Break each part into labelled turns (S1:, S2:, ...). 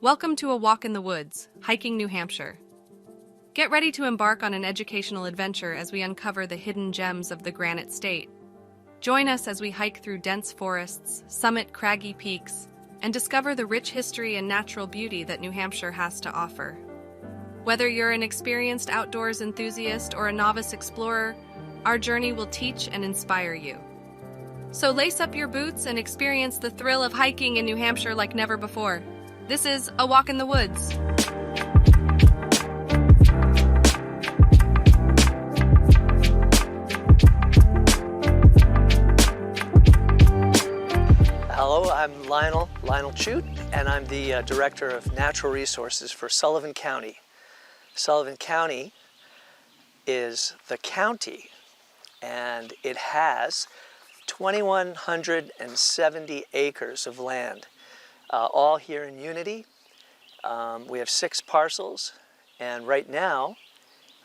S1: Welcome to A Walk in the Woods, Hiking New Hampshire. Get ready to embark on an educational adventure as we uncover the hidden gems of the Granite State. Join us as we hike through dense forests, summit craggy peaks, and discover the rich history and natural beauty that New Hampshire has to offer. Whether you're an experienced outdoors enthusiast or a novice explorer, our journey will teach and inspire you. So lace up your boots and experience the thrill of hiking in New Hampshire like never before. This is A Walk in the Woods.
S2: Hello, I'm Lionel Chute, and I'm the Director of Natural Resources for Sullivan County. Sullivan County is the county, and it has 2,170 acres of land, all here in Unity. We have 6 parcels, and right now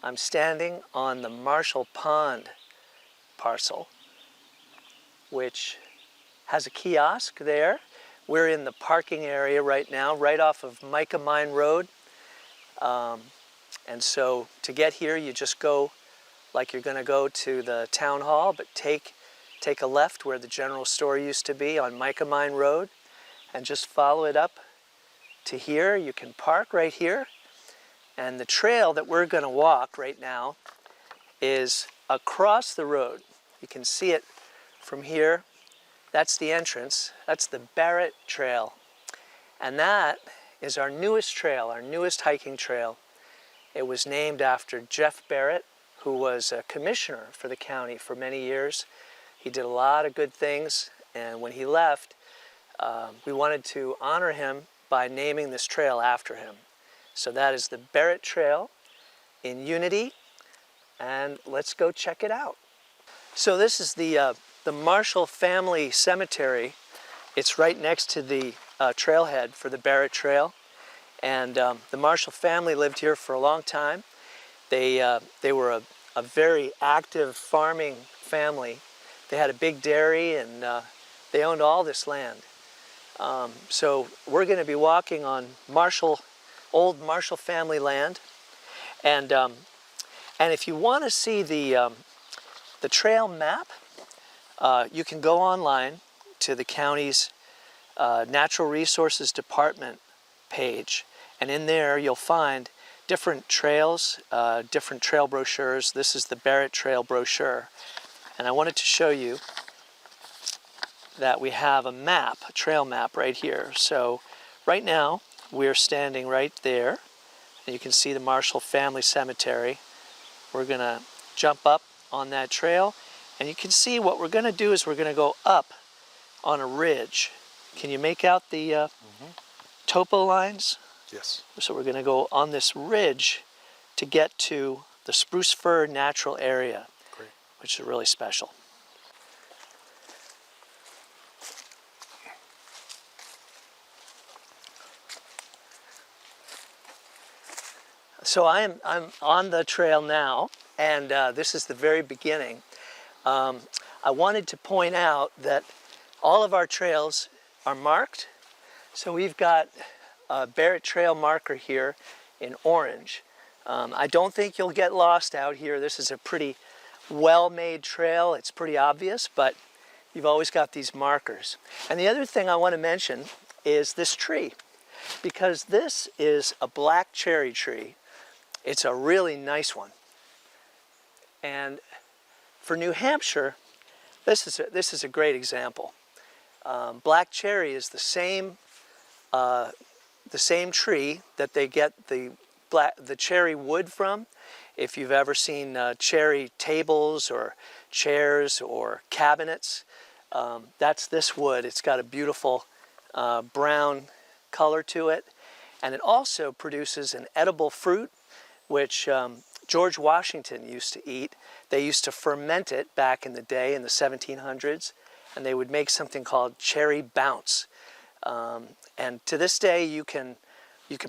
S2: I'm standing on the Marshall Pond parcel, which has a kiosk there. We're in the parking area right now, right off of Micah Mine Road. And so to get here, you just go like you're going to go to the town hall, but take a left where the general store used to be on Micah Mine Road, and just follow it up to here. You can park right here. And the trail that we're going to walk right now is across the road. You can see it from here. That's the entrance. That's the Barrett Trail. And that is our newest trail, our newest hiking trail. It was named after Jeff Barrett, who was a commissioner for the county for many years. He did a lot of good things, and when he left, we wanted to honor him by naming this trail after him. So that is the Barrett Trail in Unity, and let's go check it out. So this is the Marshall Family Cemetery. It's right next to the trailhead for the Barrett Trail, and the Marshall family lived here for a long time. They were a very active farming family. They had a big dairy, and they owned all this land. So we're going to be walking on old Marshall family land, and if you want to see the trail map, you can go online to the county's Natural Resources Department page, and in there you'll find different trails, different trail brochures. This is the Barrett Trail brochure, and I wanted to show you that we have a map, a trail map right here. So right now we're standing right there, and you can see the Marshall Family Cemetery. We're going to jump up on that trail, and you can see what we're going to do is we're going to go up on a ridge. Can you make out the topo lines?
S3: Yes.
S2: So we're going to go on this ridge to get to the Spruce Fir Natural Area,
S3: Great.
S2: Which is really special. So I'm on the trail now, and this is the very beginning. I wanted to point out that all of our trails are marked. So we've got a Barrett Trail marker here in orange. I don't think you'll get lost out here. This is a pretty well-made trail. It's pretty obvious, but you've always got these markers. And the other thing I want to mention is this tree, because this is a black cherry tree. It's a really nice one. And for New Hampshire, this is a great example. Black cherry is the same tree that they get the cherry wood from. If you've ever seen cherry tables or chairs or cabinets, that's this wood. It's got a beautiful brown color to it, and it also produces an edible fruit, which George Washington used to eat. They used to ferment it back in the day in the 1700s, and they would make something called cherry bounce. And to this day, you can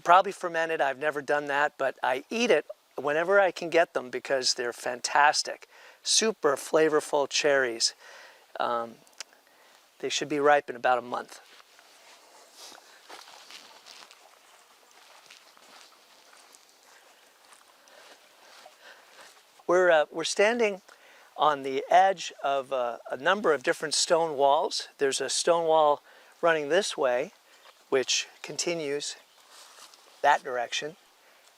S2: probably ferment it. I've never done that, but I eat it whenever I can get them because they're fantastic. Super flavorful cherries. They should be ripe in about a month. We're standing on the edge of a number of different stone walls. There's a stone wall running this way, which continues that direction.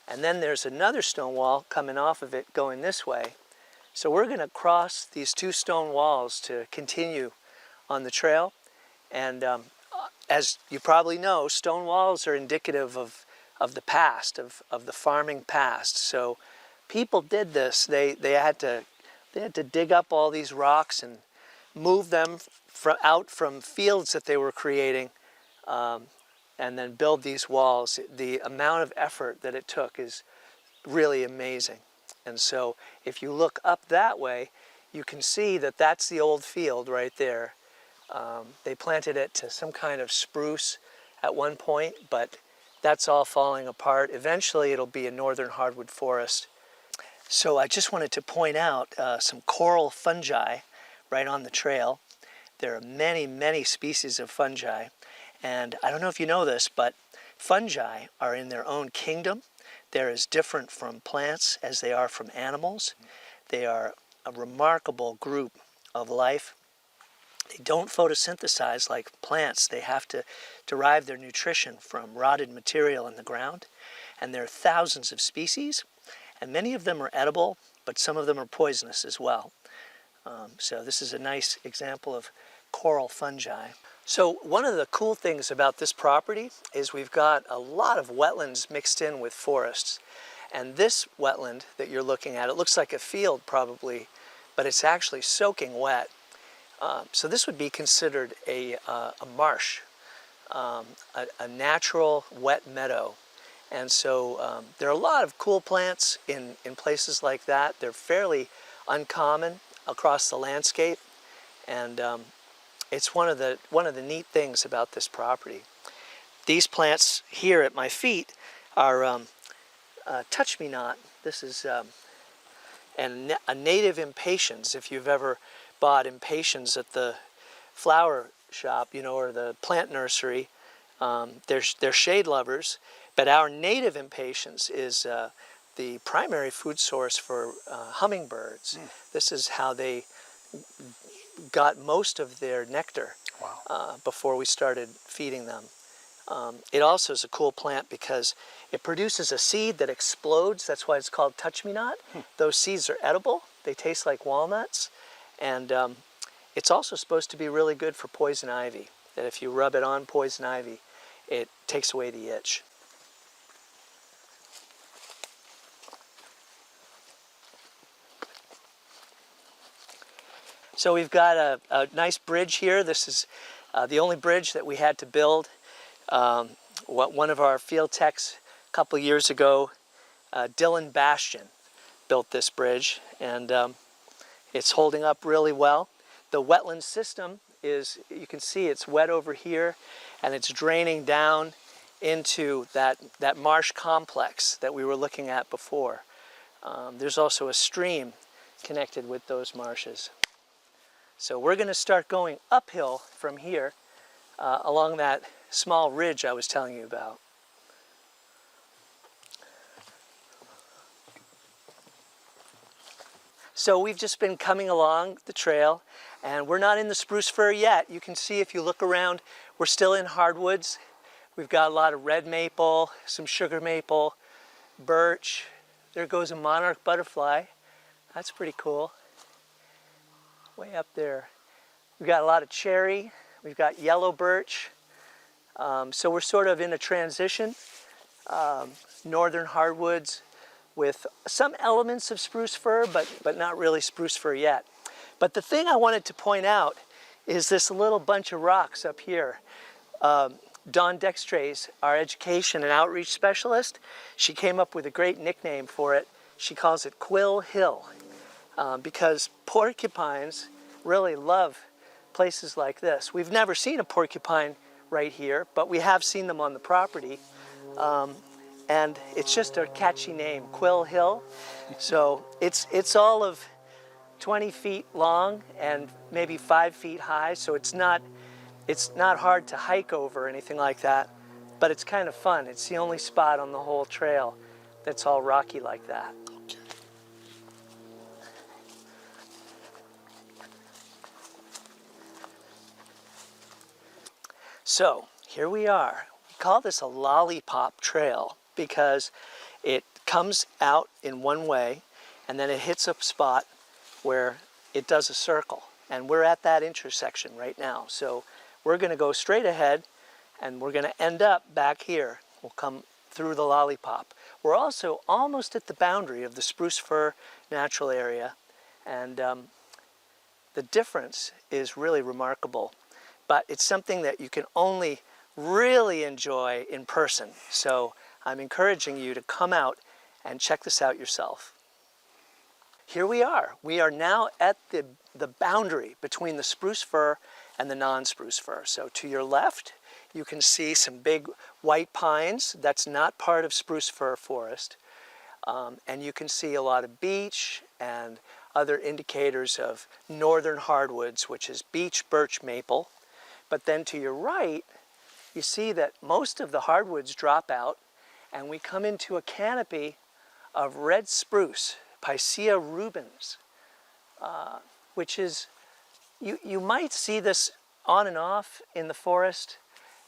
S2: And then there's another stone wall coming off of it going this way. So we're going to cross these two stone walls to continue on the trail. And as you probably know, stone walls are indicative of the past, of the farming past. So people did this. They had to dig up all these rocks and move them out from fields that they were creating, and then build these walls. The amount of effort that it took is really amazing. And so if you look up that way, you can see that that's the old field right there. They planted it to some kind of spruce at one point, but that's all falling apart. Eventually it'll be a northern hardwood forest. So I just wanted to point out some coral fungi right on the trail. There are many, many species of fungi. And I don't know if you know this, but fungi are in their own kingdom. They're as different from plants as they are from animals. They are a remarkable group of life. They don't photosynthesize like plants. They have to derive their nutrition from rotted material in the ground. And there are thousands of species, and many of them are edible, but some of them are poisonous as well. So this is a nice example of coral fungi. So one of the cool things about this property is we've got a lot of wetlands mixed in with forests. And this wetland that you're looking at, it looks like a field probably, but it's actually soaking wet. So this would be considered a marsh, a natural wet meadow. And so there are a lot of cool plants in places like that. They're fairly uncommon across the landscape. And it's one of the neat things about this property. These plants here at my feet are touch-me-not. This is a native impatiens. If you've ever bought impatiens at the flower shop, you know, or the plant nursery, they're shade lovers. But our native impatiens is the primary food source for hummingbirds. This is how they got most of their nectar. Wow. Before we started feeding them. It also is a cool plant because it produces a seed that explodes. That's why it's called touch-me-not. Those seeds are edible. They taste like walnuts. And it's also supposed to be really good for poison ivy. That if you rub it on poison ivy, it takes away the itch. So we've got a nice bridge here. This is the only bridge that we had to build. One of our field techs a couple years ago, Dylan Bastian, built this bridge, and it's holding up really well. The wetland system is, you can see it's wet over here, and it's draining down into that marsh complex that we were looking at before. There's also a stream connected with those marshes. So we're going to start going uphill from here along that small ridge I was telling you about. So we've just been coming along the trail, and we're not in the spruce fir yet. You can see if you look around, we're still in hardwoods. We've got a lot of red maple, some sugar maple, birch. There goes a monarch butterfly. That's pretty cool. Way up there. We've got a lot of cherry. We've got yellow birch. So we're sort of in a transition. Northern hardwoods with some elements of spruce fir, but not really spruce fir yet. But the thing I wanted to point out is this little bunch of rocks up here. Dawn Dextrays, our education and outreach specialist, she came up with a great nickname for it. She calls it Quill Hill. Because porcupines really love places like this. We've never seen a porcupine right here, but we have seen them on the property. And it's just a catchy name, Quill Hill. So it's all of 20 feet long and maybe 5 feet high, so it's not hard to hike over or anything like that, but it's kind of fun. It's the only spot on the whole trail that's all rocky like that. So here we are. We call this a lollipop trail because it comes out in one way and then it hits a spot where it does a circle. And we're at that intersection right now. So we're going to go straight ahead and we're going to end up back here. We'll come through the lollipop. We're also almost at the boundary of the spruce fir natural area, and the difference is really remarkable. But it's something that you can only really enjoy in person. So I'm encouraging you to come out and check this out yourself. Here we are. We are now at the boundary between the spruce fir and the non-spruce fir. So to your left, you can see some big white pines. That's not part of spruce fir forest. And you can see a lot of beech and other indicators of northern hardwoods, which is beech, birch, maple. But then to your right, you see that most of the hardwoods drop out and we come into a canopy of red spruce, Picea rubens, which is, you might see this on and off in the forest,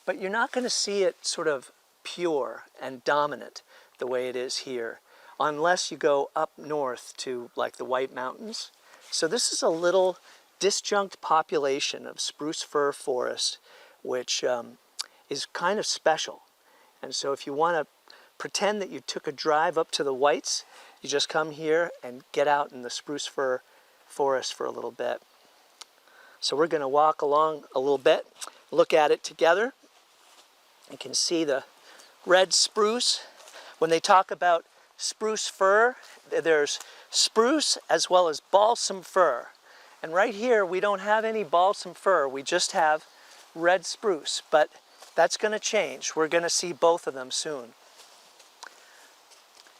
S2: but you're not going to see it sort of pure and dominant the way it is here, unless you go up north to like the White Mountains. So this is a little disjunct population of spruce fir forest, which is kind of special. And so if you want to pretend that you took a drive up to the Whites, you just come here and get out in the spruce fir forest for a little bit. So we're going to walk along a little bit, look at it together. You can see the red spruce. When they talk about spruce fir, there's spruce as well as balsam fir. And right here, we don't have any balsam fir. We just have red spruce, but that's going to change. We're going to see both of them soon.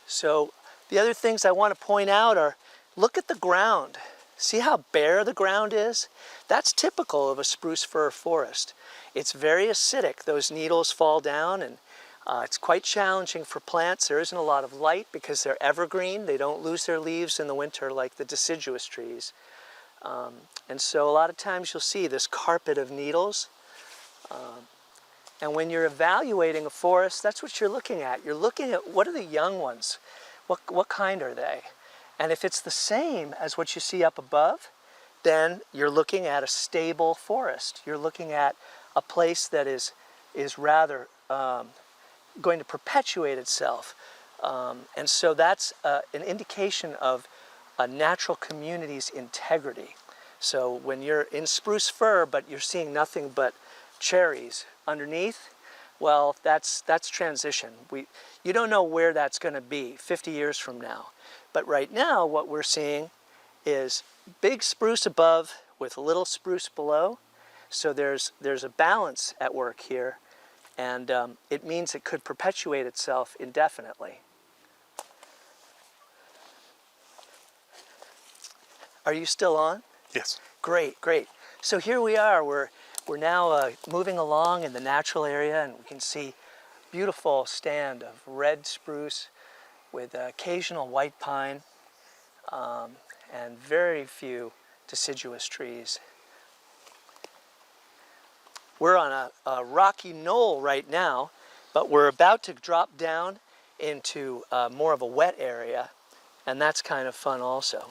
S2: So the other things I want to point out are, look at the ground. See how bare the ground is? That's typical of a spruce fir forest. It's very acidic. Those needles fall down, and it's quite challenging for plants. There isn't a lot of light because they're evergreen. They don't lose their leaves in the winter like the deciduous trees. And so a lot of times you'll see this carpet of needles. And when you're evaluating a forest, that's what you're looking at. You're looking at, what are the young ones? What kind are they? And if it's the same as what you see up above, then you're looking at a stable forest. You're looking at a place that is rather going to perpetuate itself. And so that's an indication of a natural community's integrity. So when you're in spruce fir, but you're seeing nothing but cherries underneath, well, that's transition. You don't know where that's going to be 50 years from now. But right now, what we're seeing is big spruce above with a little spruce below. So there's a balance at work here, and it means it could perpetuate itself indefinitely. Are you still on?
S3: Yes.
S2: Great, great. So here we are. We're now moving along in the natural area, and we can see beautiful stand of red spruce with occasional white pine and very few deciduous trees. We're on a rocky knoll right now, but we're about to drop down into more of a wet area, and that's kind of fun also.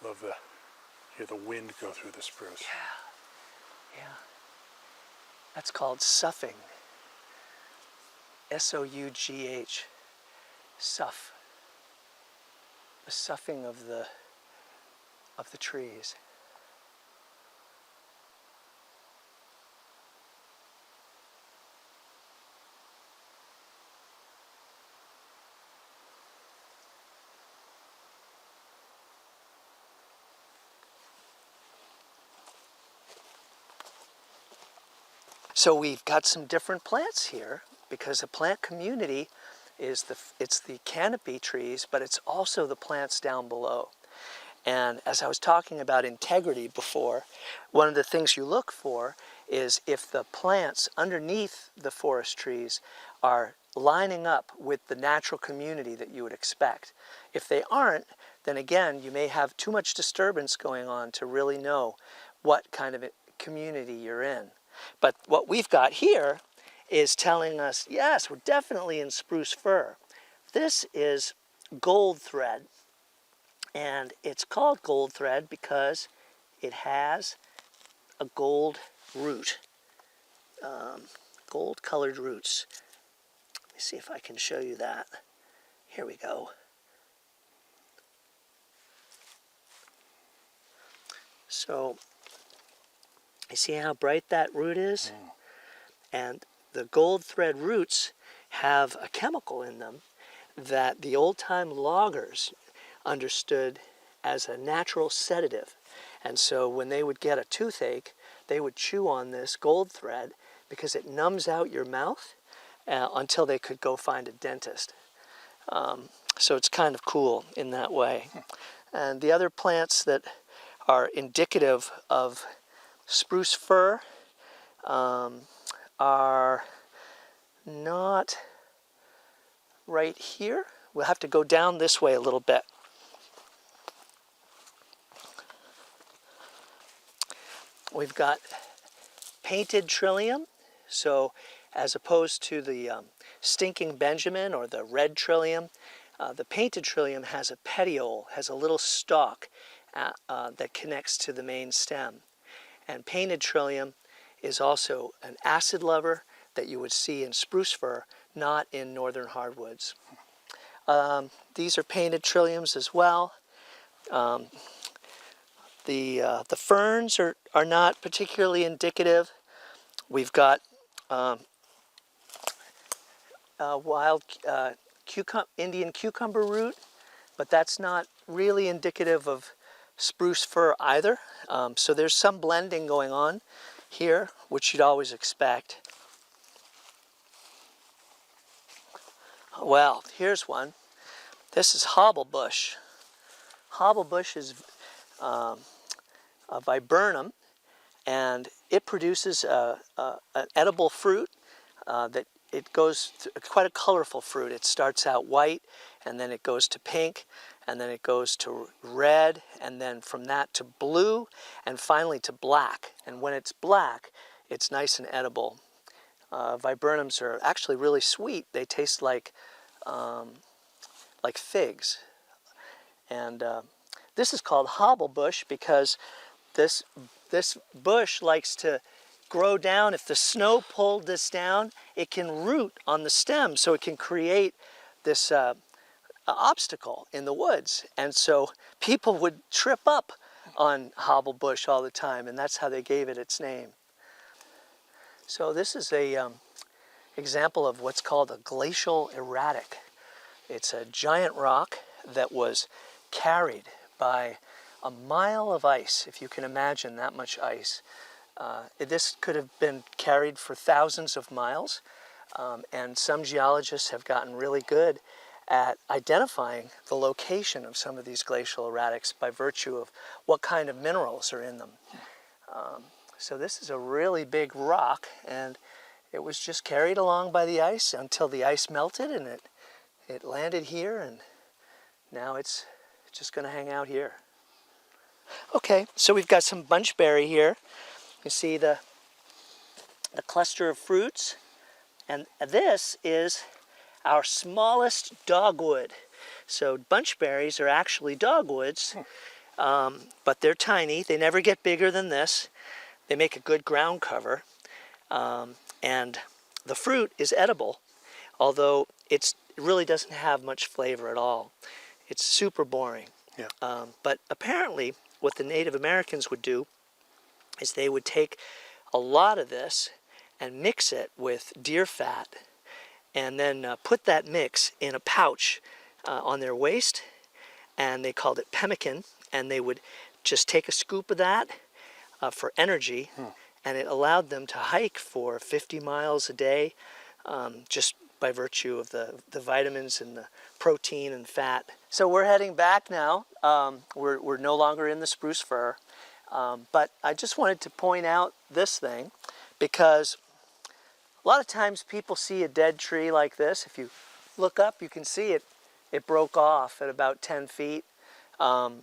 S3: Love to hear the wind go through the spruce.
S2: Yeah. That's called soughing. S-O-U-G-H. Sough. The soughing of the trees. So we've got some different plants here because a plant community is it's the canopy trees, but it's also the plants down below. And as I was talking about integrity before, one of the things you look for is if the plants underneath the forest trees are lining up with the natural community that you would expect. If they aren't, then again, you may have too much disturbance going on to really know what kind of community you're in. But what we've got here is telling us, yes, we're definitely in spruce fir. This is gold thread, and it's called gold thread because it has a gold root, gold colored roots. Let me see if I can show you that. Here we go. So, you see how bright that root is? And the gold thread roots have a chemical in them that the old-time loggers understood as a natural sedative. And so when they would get a toothache, they would chew on this gold thread because it numbs out your mouth until they could go find a dentist. So it's kind of cool in that way. And the other plants that are indicative of spruce fir are not right here. We'll have to go down this way a little bit. We've got painted trillium, so as opposed to the stinking Benjamin or the red trillium, the painted trillium has a petiole, has a little stalk that connects to the main stem. And painted trillium is also an acid lover that you would see in spruce fir, not in northern hardwoods. These are painted trilliums as well. The ferns are not particularly indicative. We've got wild Indian cucumber root, but that's not really indicative of spruce fir either. So there's some blending going on here, which you'd always expect. Well, here's one. This is hobblebush. Hobblebush is a viburnum, and it produces an edible fruit that it goes through, quite a colorful fruit. It starts out white, and then it goes to pink, and then it goes to red, and then from that to blue, and finally to black. And when it's black, it's nice and edible. Viburnums are actually really sweet. They taste like figs. And this is called hobblebush because this bush likes to grow down. If the snow pulled this down, it can root on the stem, so it can create this obstacle in the woods. And so people would trip up on hobblebush all the time, and that's how they gave it its name. So this is a example of what's called a glacial erratic. It's a giant rock that was carried by a mile of ice, if you can imagine that much ice. This could have been carried for thousands of miles, and some geologists have gotten really good at identifying the location of some of these glacial erratics by virtue of what kind of minerals are in them. So this is a really big rock, and it was just carried along by the ice until the ice melted, and it landed here, and now it's just going to hang out here. Okay, so we've got some bunchberry here. You see the cluster of fruits, and this is our smallest dogwood. So bunchberries are actually dogwoods, but they're tiny. They never get bigger than this. They make a good ground cover, and the fruit is edible, although it really doesn't have much flavor at all. It's super boring. Yeah. But apparently what the Native Americans would do is they would take a lot of this and mix it with deer fat, and then put that mix in a pouch on their waist, and they called it pemmican, and they would just take a scoop of that for energy, and it allowed them to hike for 50 miles a day, just by virtue of the vitamins and the protein and fat. So we're heading back now. We're no longer in the spruce fir, but I just wanted to point out this thing, because a lot of times people see a dead tree like this. If you look up, you can see it broke off at about 10 feet. And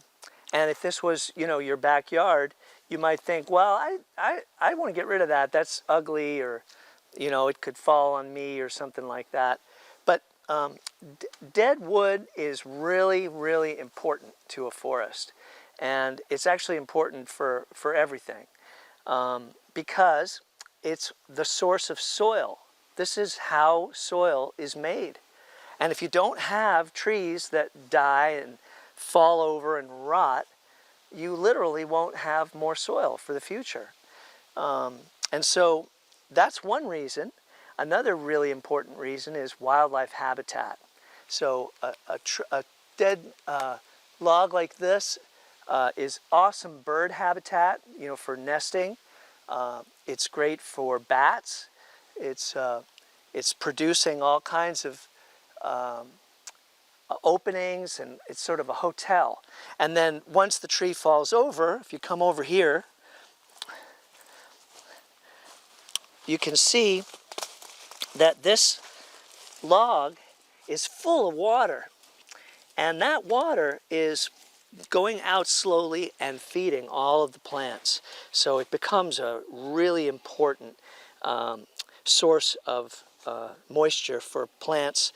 S2: if this was, you know, your backyard, you might think, well, I want to get rid of that. That's ugly, or, you know, it could fall on me or something like that. But dead wood is really, really important to a forest. And it's actually important for everything because it's the source of soil. This is how soil is made. And if you don't have trees that die and fall over and rot, you literally won't have more soil for the future. And so that's one reason. Another really important reason is wildlife habitat. So a dead log like this is awesome bird habitat, you know, for nesting. It's great for bats. It's producing all kinds of openings, and it's sort of a hotel. And then once the tree falls over, if you come over here, you can see that this log is full of water. And that water is going out slowly and feeding all of the plants. So it becomes a really important source of moisture for plants.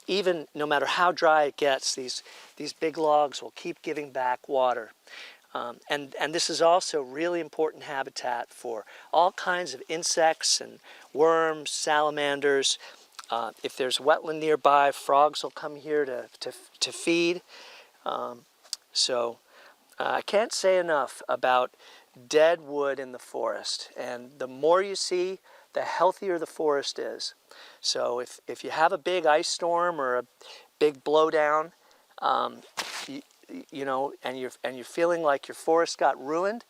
S2: Even no matter how dry it gets, these big logs will keep giving back water. And this is also really important habitat for all kinds of insects and worms, salamanders. If there's wetland nearby, frogs will come here to feed. So I can't say enough about dead wood in the forest. And the more you see, the healthier the forest is. So if you have a big ice storm or a big blowdown, you know, and you're feeling like your forest got ruined,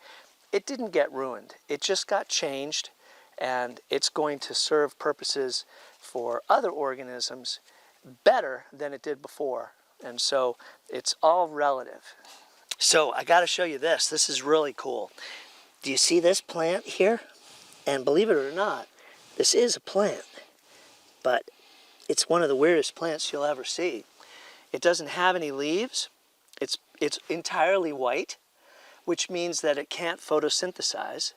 S2: it didn't get ruined. It just got changed, and it's going to serve purposes for other organisms better than it did before. And so it's all relative. So I got to show you this. This is really cool. Do you see this plant here? And believe it or not, this is a plant, but it's one of the weirdest plants you'll ever see. It doesn't have any leaves. It's entirely white, which means that it can't photosynthesize.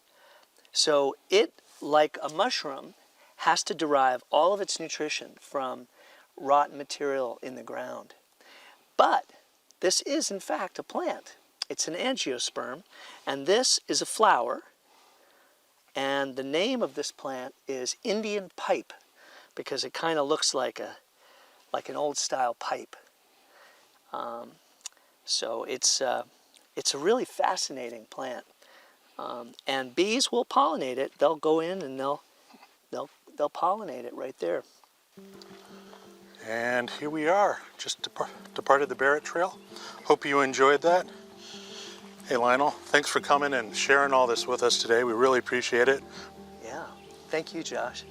S2: So it, like a mushroom, has to derive all of its nutrition from rotten material in the ground. But this is, in fact, a plant. It's an angiosperm, and this is a flower. And the name of this plant is Indian pipe, because it kind of looks like an old-style pipe. So it's a really fascinating plant. And bees will pollinate it. They'll go in and they'll pollinate it right there.
S3: And here we are, just departed the Barrett Trail. Hope you enjoyed that. Hey Lionel, thanks for coming and sharing all this with us today. We really appreciate it.
S2: Yeah, thank you, Josh.